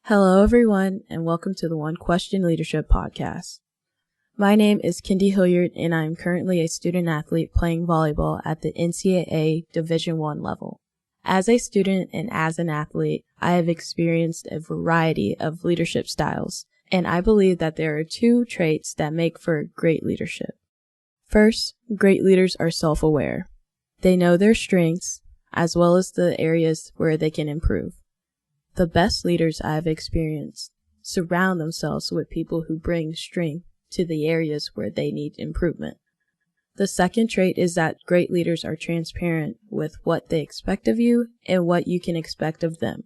Hello, everyone, and welcome to the One Question Leadership Podcast. My name is Kendi Hilliard, and I am currently a student athlete playing volleyball at the NCAA Division I level. As a student and as an athlete, I have experienced a variety of leadership styles, and I believe that there are two traits that make for great leadership. First, great leaders are self-aware. They know their strengths, as well as the areas where they can improve. The best leaders I've experienced surround themselves with people who bring strength to the areas where they need improvement. The second trait is that great leaders are transparent with what they expect of you and what you can expect of them.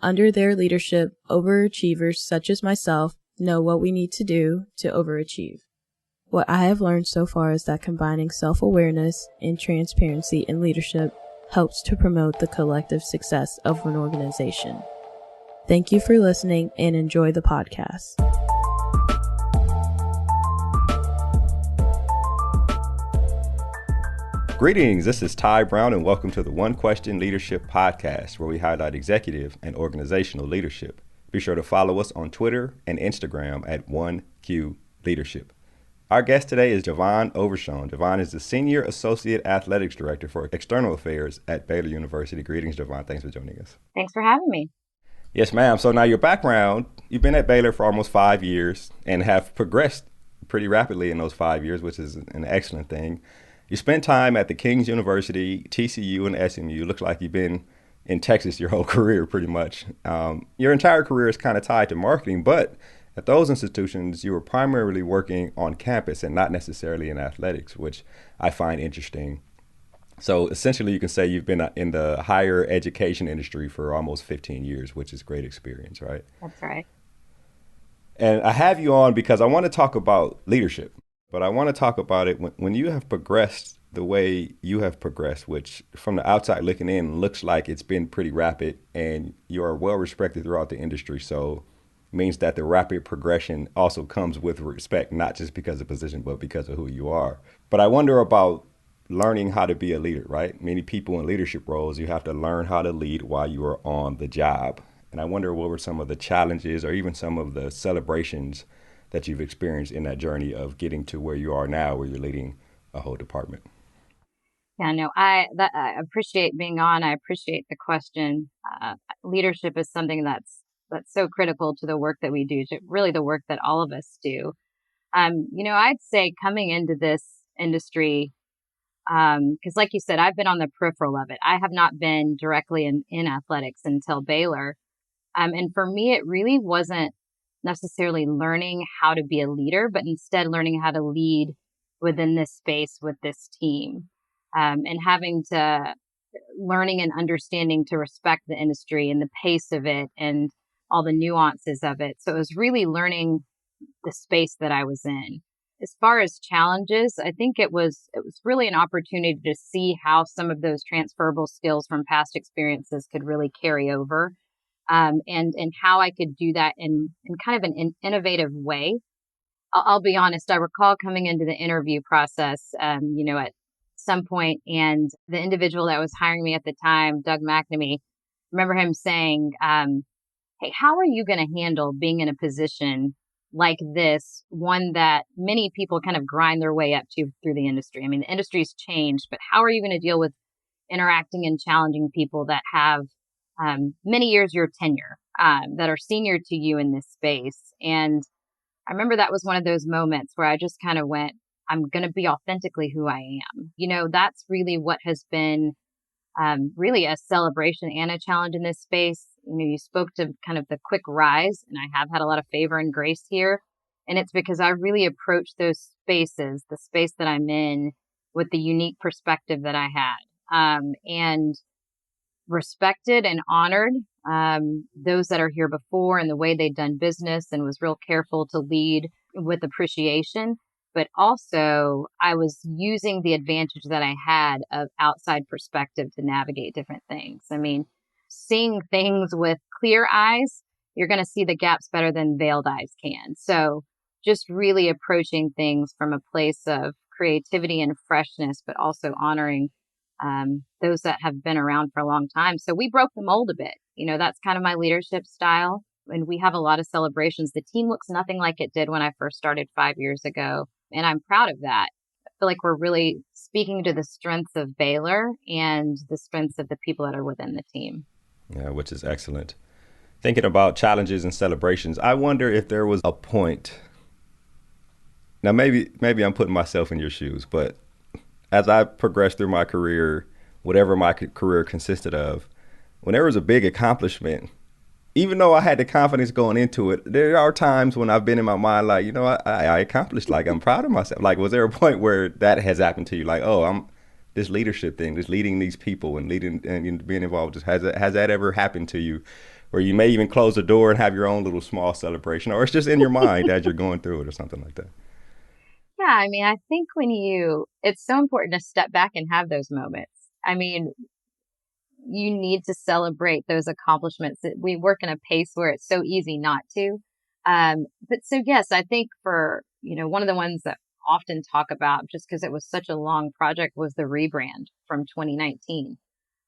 Under their leadership, overachievers such as myself know what we need to do to overachieve. What I have learned so far is that combining self-awareness and transparency in leadership helps to promote the collective success of an organization. Thank you for listening and enjoy the podcast. Greetings, this is Ty Brown and welcome to the One Question Leadership Podcast, where we highlight executive and organizational leadership. Be sure to follow us on Twitter and Instagram at 1Q Leadership. Our guest today is Jovan Overshown. Jovan is the Senior Associate Athletics Director for External Affairs at Baylor University. Greetings, Jovan. Thanks for joining us. Thanks for having me. Yes, ma'am. So now your background, you've been at Baylor for almost 5 years and have progressed pretty rapidly in those 5 years, which is an excellent thing. You spent time at the King's University, TCU, and SMU. Looks like you've been in Texas your whole career pretty much. Your entire career is kind of tied to marketing, but at those institutions, you were primarily working on campus and not necessarily in athletics, which I find interesting. So essentially, you can say you've been in the higher education industry for almost 15 years, which is great experience, right? That's right. And I have you on because I want to talk about leadership, but I want to talk about it when you have progressed the way you have progressed, which from the outside looking in looks like it's been pretty rapid and you are well respected throughout the industry. So means that the rapid progression also comes with respect, not just because of position, but because of who you are. But I wonder about learning how to be a leader, right? Many people in leadership roles, you have to learn how to lead while you are on the job. And I wonder what were some of the challenges or even some of the celebrations that you've experienced in that journey of getting to where you are now, where you're leading a whole department. Yeah, no, I appreciate being on. I appreciate the question. Leadership is something that's so critical to the work that we do, to really the work that all of us do. I'd say coming into this industry, because like you said, I've been on the peripheral of it. I have not been directly in athletics until Baylor. And for me, it really wasn't necessarily learning how to be a leader, but instead learning how to lead within this space with this team, and having to learning and understanding to respect the industry and the pace of it and all the nuances of it. So it was really learning the space that I was in. As far as challenges, I think it was really an opportunity to see how some of those transferable skills from past experiences could really carry over, and how I could do that in kind of an innovative way. I'll be honest, I recall coming into the interview process, at some point, and the individual that was hiring me at the time, Doug McNamee, remember him saying, hey, how are you going to handle being in a position like this, one that many people kind of grind their way up to through the industry? I mean, the industry's changed, but how are you going to deal with interacting and challenging people that have many years your tenure, that are senior to you in this space? And I remember that was one of those moments where I just kind of went, I'm going to be authentically who I am. That's really what has been really a celebration and a challenge in this space. You spoke to kind of the quick rise, and I have had a lot of favor and grace here. And it's because I really approached those spaces, the space that I'm in, with the unique perspective that I had, and respected and honored those that are here before and the way they'd done business, and was real careful to lead with appreciation. But also, I was using the advantage that I had of outside perspective to navigate different things. I mean, seeing things with clear eyes, you're going to see the gaps better than veiled eyes can. So just really approaching things from a place of creativity and freshness, but also honoring those that have been around for a long time. So we broke the mold a bit. That's kind of my leadership style. And we have a lot of celebrations. The team looks nothing like it did when I first started 5 years ago. And I'm proud of that. I feel like we're really speaking to the strengths of Baylor and the strengths of the people that are within the team. Yeah, which is excellent. Thinking about challenges and celebrations, I wonder if there was a point. Now, maybe I'm putting myself in your shoes, but as I progressed through my career, whatever my career consisted of, when there was a big accomplishment, even though I had the confidence going into it, there are times when I've been in my mind like, I accomplished, like I'm proud of myself. Like, was there a point where that has happened to you? Like, oh, I'm this leadership thing, this leading these people and leading and being involved. Has that ever happened to you? Where you may even close the door and have your own little small celebration, or it's just in your mind as you're going through it or something like that. Yeah, I mean, I think it's so important to step back and have those moments. I mean, you need to celebrate those accomplishments. We work in a pace where it's so easy not to. But so yes, I think one of the ones that I often talk about, just because it was such a long project, was the rebrand from 2019.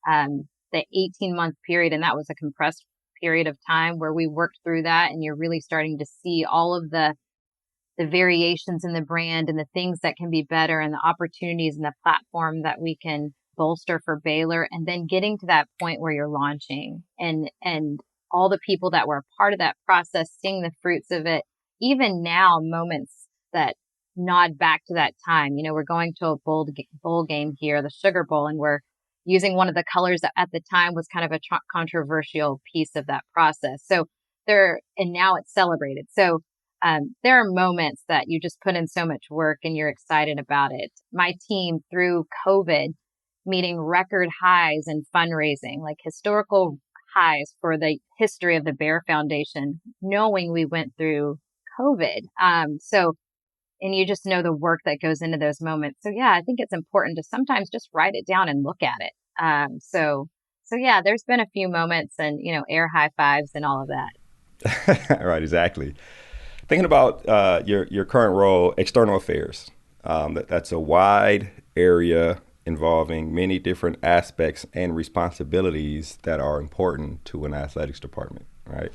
The 18-month period, and that was a compressed period of time where we worked through that, and you're really starting to see all of the variations in the brand and the things that can be better and the opportunities and the platform that we can bolster for Baylor, and then getting to that point where you're launching and all the people that were a part of that process, seeing the fruits of it. Even now, moments that nod back to that time. We're going to a bowl game here, the Sugar Bowl, and we're using one of the colors that at the time was kind of a controversial piece of that process. And now it's celebrated. So there are moments that you just put in so much work and you're excited about it. My team, through COVID, meeting record highs in fundraising, like historical highs for the history of the Bear Foundation, knowing we went through COVID. And you just know the work that goes into those moments. So yeah, I think it's important to sometimes just write it down and look at it. So yeah, there's been a few moments and, air high fives and all of that. Right, exactly. Thinking about your current role, external affairs. That's a wide area involving many different aspects and responsibilities that are important to an athletics department, right?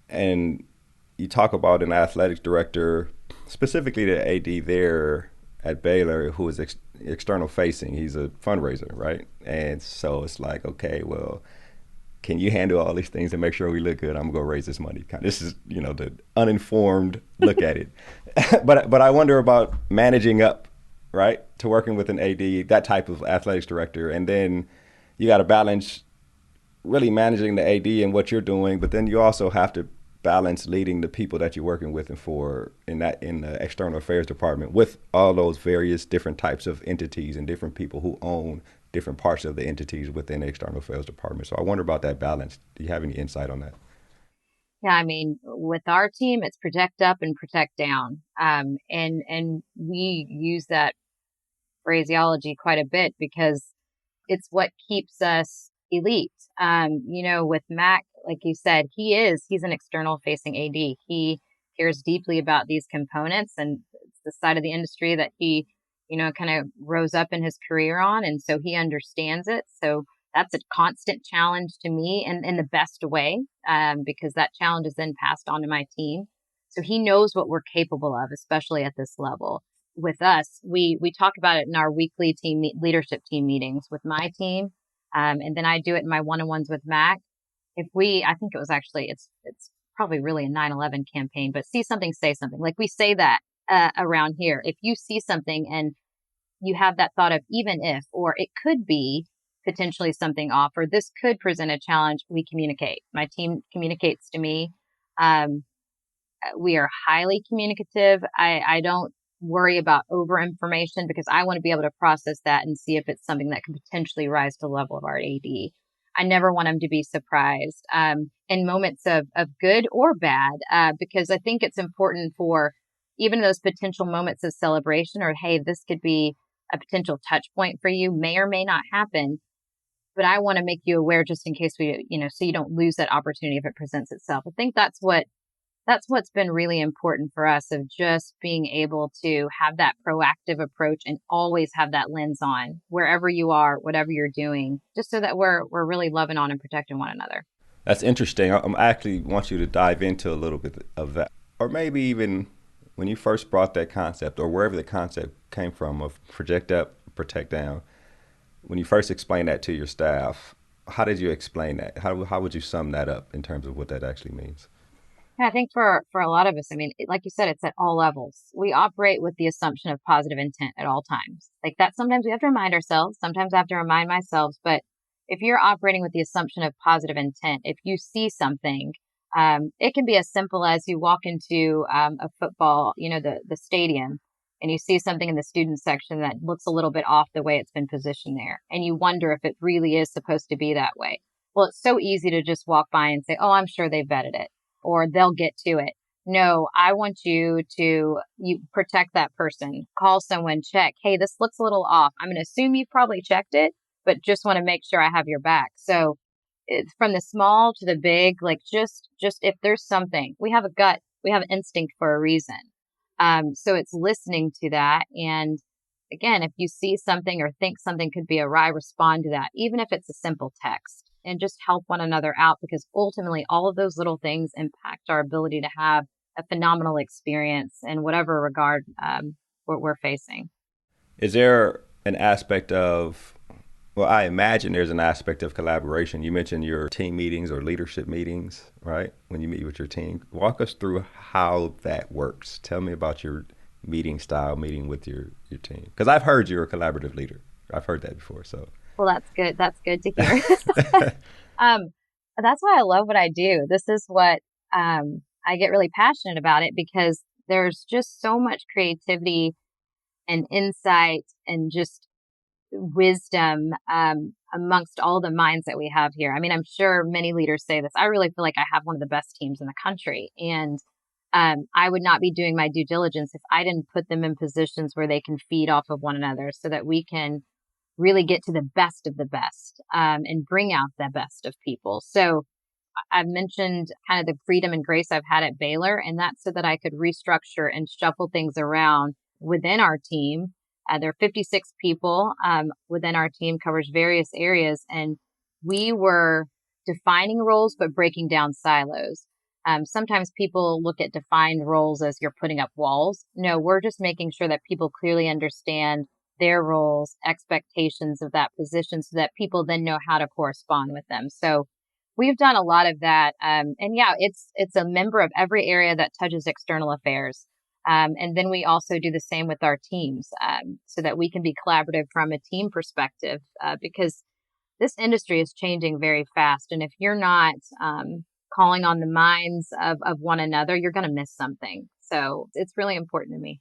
And you talk about an athletics director, specifically the AD there at Baylor, who is external facing. He's a fundraiser, right? And so it's like, okay, well, can you handle all these things and make sure we look good? I'm gonna go raise this money. This is, the uninformed look at it. But I wonder about managing up, right, to working with an AD, that type of athletics director, and then you got to balance really managing the AD and what you're doing, but then you also have to balance leading the people that you're working with in the external affairs department with all those various different types of entities and different people who own different parts of the entities within the external affairs department. So I wonder about that balance. Do you have any insight on that? Yeah, I mean, with our team, it's protect up and protect down. And we use that phraseology quite a bit because it's what keeps us elite. With Mac, like you said, he's an external facing AD. He cares deeply about these components, and it's the side of the industry that he, kind of rose up in his career on. And so he understands it. So that's a constant challenge to me and in the best way, because that challenge is then passed on to my team. So he knows what we're capable of, especially at this level. With us, we talk about it in our weekly leadership team meetings with my team. And then I do it in my one-on-ones with Mac. I think it was actually, it's probably really a 9/11 campaign, but see something, say something. Like we say that around here. If you see something and you have that thought of even if, or it could be potentially something off, or this could present a challenge, we communicate. My team communicates to me. We are highly communicative. I don't worry about over information because I want to be able to process that and see if it's something that could potentially rise to the level of our AD. I never want them to be surprised in moments of good or bad, because I think it's important for even those potential moments of celebration or, hey, this could be a potential touch point for you, may or may not happen. But I want to make you aware just in case so you don't lose that opportunity if it presents itself. I think that's what's been really important for us, of just being able to have that proactive approach and always have that lens on wherever you are, whatever you're doing, just so that we're really loving on and protecting one another. That's interesting. I actually want you to dive into a little bit of that. Or maybe even when you first brought that concept, or wherever the concept came from, of project up, protect down, when you first explained that to your staff, how did you explain that? How would you sum that up in terms of what that actually means? Yeah, I think for a lot of us, I mean, like you said, it's at all levels. We operate with the assumption of positive intent at all times. Like that, sometimes we have to remind ourselves, sometimes I have to remind myself, but if you're operating with the assumption of positive intent, if you see something, it can be as simple as you walk into a football, the stadium, and you see something in the student section that looks a little bit off the way it's been positioned there. And you wonder if it really is supposed to be that way. Well, it's so easy to just walk by and say, oh, I'm sure they vetted it, or they'll get to it. No, I want you to protect that person. Call someone, check. Hey, this looks a little off. I'm going to assume you've probably checked it, but just want to make sure I have your back. So it's from the small to the big, like just if there's something, we have a gut, we have instinct for a reason. So it's listening to that. And again, if you see something or think something could be awry, respond to that, even if it's a simple text, and just help one another out, because ultimately all of those little things impact our ability to have a phenomenal experience in whatever regard we're facing. Is there an aspect of, well, I imagine there's an aspect of collaboration. You mentioned your team meetings or leadership meetings, right? When you meet with your team. Walk us through how that works. Tell me about your meeting style, meeting with your team. Because I've heard you're a collaborative leader. I've heard that before, so. Well, that's good. That's good to hear. That's why I love what I do. This is what I get really passionate about it, because there's just so much creativity and insight and just wisdom amongst all the minds that we have here. I mean, I'm sure many leaders say this. I really feel like I have one of the best teams in the country. And I would not be doing my due diligence if I didn't put them in positions where they can feed off of one another, so that we can really get to the best of the best and bring out the best of people. So I've mentioned kind of the freedom and grace I've had at Baylor, and that's so that I could restructure and shuffle things around within our team. There are 56 people within our team, covers various areas, and we were defining roles but breaking down silos. Sometimes people look at defined roles as you're putting up walls. No, we're just making sure that people clearly understand their roles, expectations of that position, so that people then know how to correspond with them. So we've done a lot of that. And yeah, it's a member of every area that touches external affairs. And then we also do the same with our teams, so that we can be collaborative from a team perspective, because this industry is changing very fast. And if you're not calling on the minds of one another, you're going to miss something. So it's really important to me.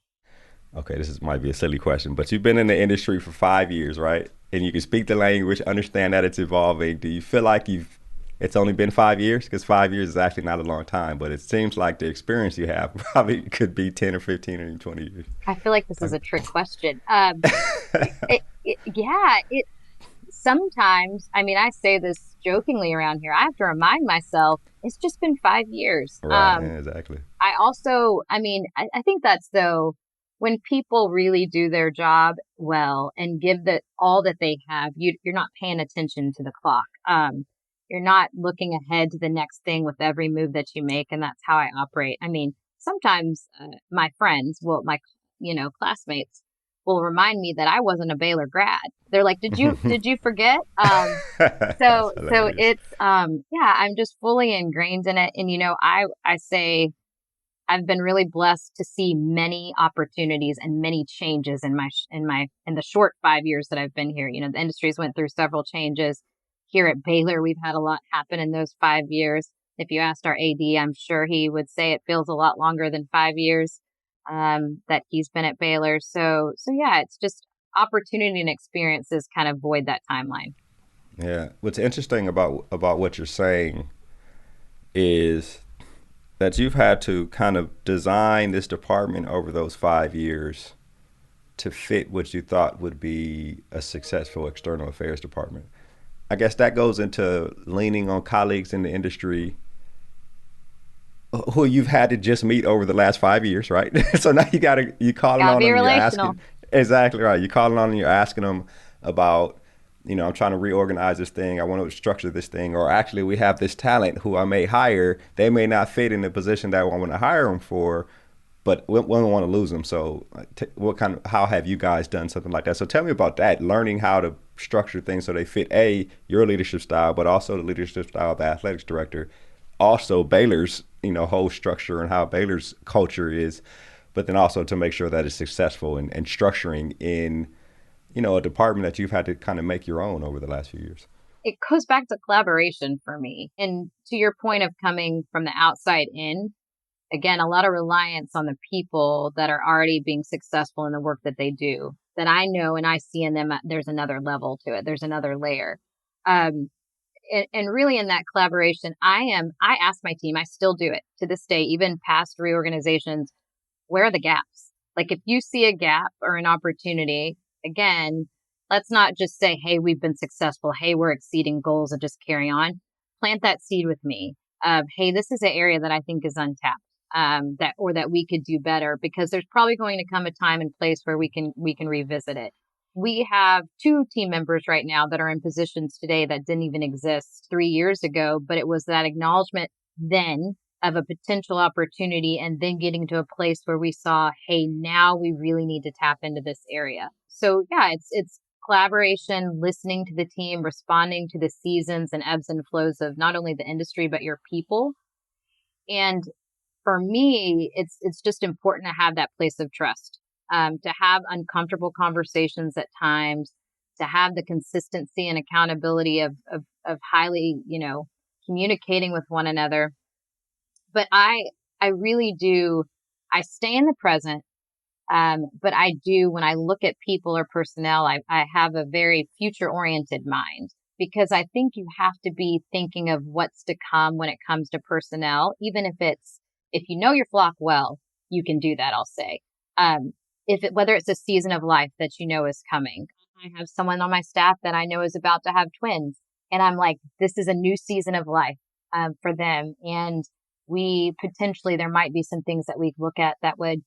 Okay, might be a silly question, but you've been in the industry for 5 years, right? And you can speak the language, understand that it's evolving. Do you feel like it's only been 5 years? Because 5 years is actually not a long time, but it seems like the experience you have probably could be 10 or 15 or 20 years. I feel like this is a trick question. Sometimes, I mean, I say this jokingly around here, I have to remind myself, it's just been 5 years. Right, yeah, exactly. I think that's, though, when people really do their job well and give all that they have, you're not paying attention to the clock. You're not looking ahead to the next thing with every move that you make. And that's how I operate. I mean, sometimes my friends, my classmates will remind me that I wasn't a Baylor grad. They're like, did you forget? So it's, I'm just fully ingrained in it. And, I say, I've been really blessed to see many opportunities and many changes in the short 5 years that I've been here. The industry's went through several changes. Here at Baylor, we've had a lot happen in those 5 years. If you asked our AD, I'm sure he would say it feels a lot longer than 5 years that he's been at Baylor. So yeah, it's just opportunity and experiences kind of void that timeline. Yeah. What's interesting about what you're saying is that you've had to kind of design this department over those 5 years to fit what you thought would be a successful external affairs department. I guess that goes into leaning on colleagues in the industry who you've had to just meet over the last 5 years, right? So now you calling on them, you're asking. Exactly right. You're calling on them, you're asking them about, I'm trying to reorganize this thing. I want to structure this thing. Or actually, we have this talent who I may hire. They may not fit in the position that I want to hire them for, but we don't want to lose them. So how have you guys done something like that? So tell me about that, learning how to structure things so they fit your leadership style, but also the leadership style of the athletics director, also Baylor's, whole structure and how Baylor's culture is, but then also to make sure that it's successful and structuring in, a department that you've had to kind of make your own over the last few years. It goes back to collaboration for me. And to your point of coming from the outside in, again, a lot of reliance on the people that are already being successful in the work that they do, that I know and I see in them. There's another level to it. There's another layer. And really in that collaboration, I ask my team, I still do it to this day, even past reorganizations, where are the gaps? Like if you see a gap or an opportunity, again, let's not just say, hey, we've been successful. Hey, we're exceeding goals and just carry on. Plant that seed with me of, hey, this is an area that I think is untapped, that we could do better, because there's probably going to come a time and place where we can revisit it. We have 2 team members right now that are in positions today that didn't even exist 3 years ago, but it was that acknowledgement then of a potential opportunity, and then getting to a place where we saw, hey, now we really need to tap into this area. So yeah, it's collaboration, listening to the team, responding to the seasons and ebbs and flows of not only the industry, but your people. And for me, it's just important to have that place of trust, to have uncomfortable conversations at times, to have the consistency and accountability of highly, communicating with one another. But I really do, I stay in the present. But I do, when I look at people or personnel, I have a very future oriented mind, because I think you have to be thinking of what's to come when it comes to personnel, even if you know your flock well, you can do that, I'll say. Whether it's a season of life that is coming. I have someone on my staff that I know is about to have twins, and I'm like, this is a new season of life, for them. And there might be some things that we look at that would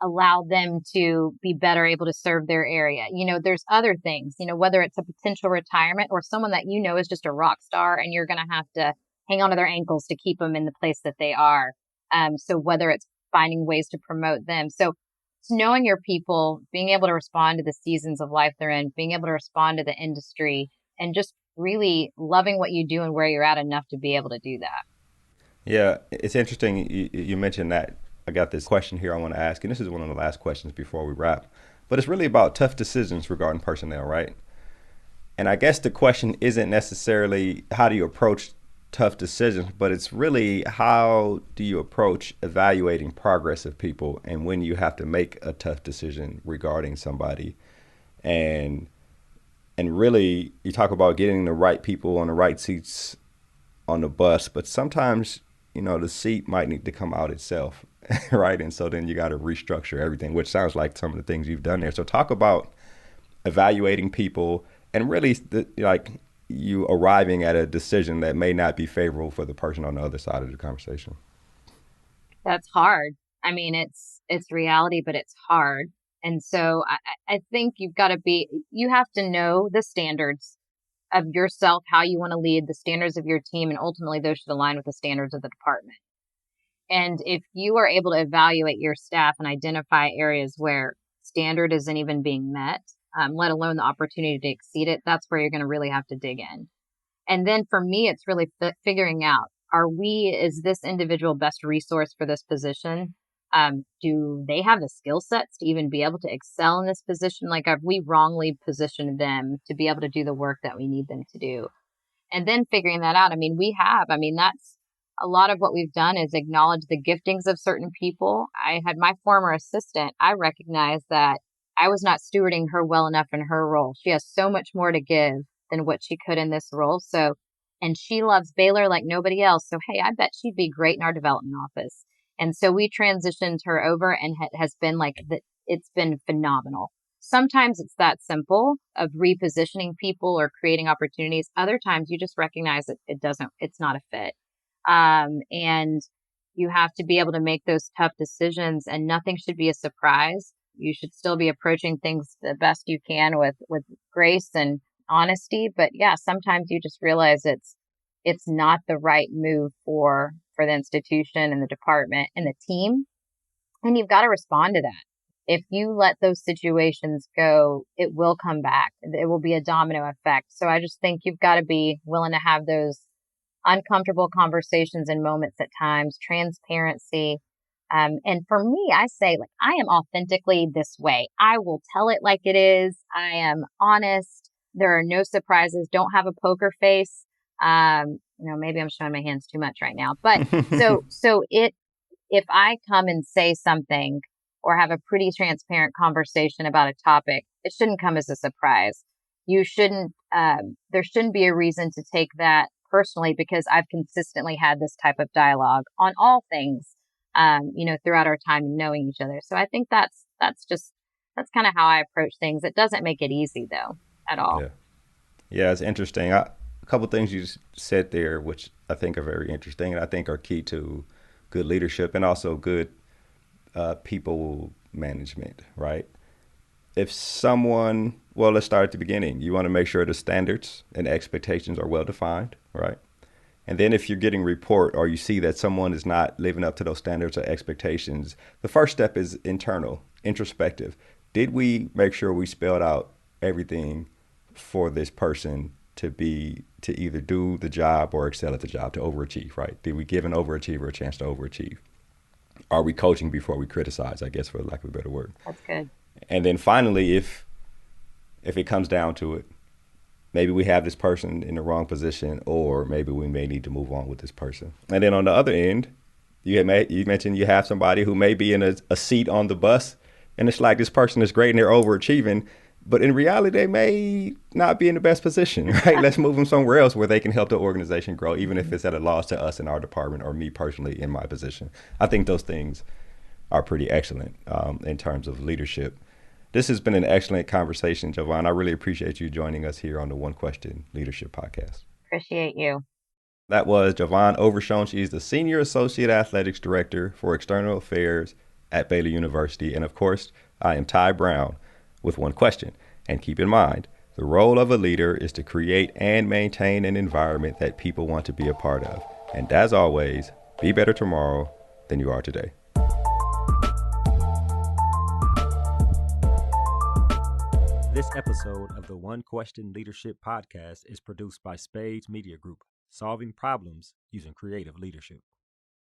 allow them to be better able to serve their area. There's other things, whether it's a potential retirement or someone that is just a rock star and you're going to have to hang on to their ankles to keep them in the place that they are. So whether it's finding ways to promote them. So it's knowing your people, being able to respond to the seasons of life they're in, being able to respond to the industry, and just really loving what you do and where you're at enough to be able to do that. Yeah, it's interesting. You mentioned that. I got this question here I want to ask, and this is one of the last questions before we wrap. But it's really about tough decisions regarding personnel, right? And I guess the question isn't necessarily how do you approach tough decisions, but it's really how do you approach evaluating progress of people and when you have to make a tough decision regarding somebody. And really, you talk about getting the right people on the right seats on the bus, but sometimes the seat might need to come out itself, right? And so then you got to restructure everything, which sounds like some of the things you've done there. So talk about evaluating people and really you arriving at a decision that may not be favorable for the person on the other side of the conversation. That's hard. I mean, it's reality, but it's hard. And so I think you have to know the standards of yourself, how you want to lead, the standards of your team, and ultimately those should align with the standards of the department. And if you are able to evaluate your staff and identify areas where standard isn't even being met, let alone the opportunity to exceed it, that's where you're going to really have to dig in. And then for me, it's really figuring out, is this individual best resource for this position? Do they have the skill sets to even be able to excel in this position? Like, have we wrongly positioned them to be able to do the work that we need them to do? And then figuring that out. That's a lot of what we've done is acknowledge the giftings of certain people. I had my former assistant. I recognized that I was not stewarding her well enough in her role. She has so much more to give than what she could in this role. And she loves Baylor like nobody else. So, hey, I bet she'd be great in our development office. And so we transitioned her over, and has been it's been phenomenal. Sometimes it's that simple of repositioning people or creating opportunities. Other times you just recognize that it's not a fit. And you have to be able to make those tough decisions, and nothing should be a surprise. You should still be approaching things the best you can with grace and honesty. But yeah, sometimes you just realize it's not the right move for the institution and the department and the team. And you've got to respond to that. If you let those situations go, it will come back. It will be a domino effect. So I just think you've got to be willing to have those uncomfortable conversations and moments at times, transparency. And for me, I say, like, I am authentically this way. I will tell it like it is. I am honest. There are no surprises. Don't have a poker face. Maybe I'm showing my hands too much right now, but if I come and say something or have a pretty transparent conversation about a topic, it shouldn't come as a surprise. There shouldn't be a reason to take that personally, because I've consistently had this type of dialogue on all things, throughout our time knowing each other. So I think that's kind of how I approach things. It doesn't make it easy though, at all. Yeah, it's interesting. A couple of things you said there, which I think are very interesting and I think are key to good leadership and also good people management, right? If someone, well, let's start at the beginning. You want to make sure the standards and expectations are well defined, right? And then if you're getting report or you see that someone is not living up to those standards or expectations, the first step is internal, introspective. Did we make sure we spelled out everything for this person to either do the job or excel at the job, to overachieve, right? Did we give an overachiever a chance to overachieve? Are we coaching before we criticize, I guess, for lack of a better word? That's good. And then finally, if it comes down to it, maybe we have this person in the wrong position, or maybe we may need to move on with this person. And then on the other end, you mentioned you have somebody who may be in a seat on the bus, and it's like this person is great and they're overachieving, but in reality, they may not be in the best position, right? Let's move them somewhere else where they can help the organization grow, even if it's at a loss to us in our department or me personally in my position. I think those things are pretty excellent in terms of leadership. This has been an excellent conversation, Jovan. I really appreciate you joining us here on the One Question Leadership Podcast. Appreciate you. That was Jovan Overshown. She's the Senior Associate Athletics Director for External Affairs at Baylor University. And of course, I am Ty Brown with One Question. And keep in mind, the role of a leader is to create and maintain an environment that people want to be a part of. And as always, be better tomorrow than you are today. This episode of the One Question Leadership Podcast is produced by Spades Media Group, solving problems using creative leadership.